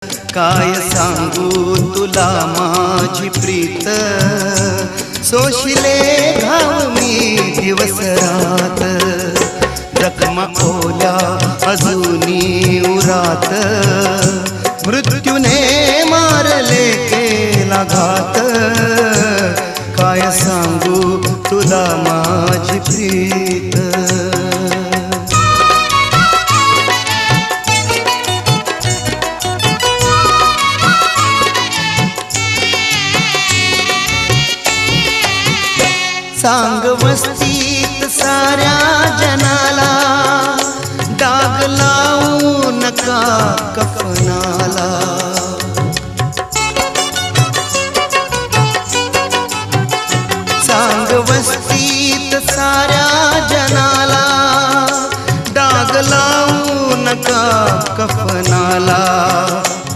काय सांगू तुला माझी प्रीत, सोशिले घाव मी दिवस रात, जखमा ओल्या अजूनी उरात, मृत्यूने मारले केला घात, काय सांगू तुला माझी प्रीत. सांग वस्तीत साऱ्या जनाला, डाग लावू नका कफनाला,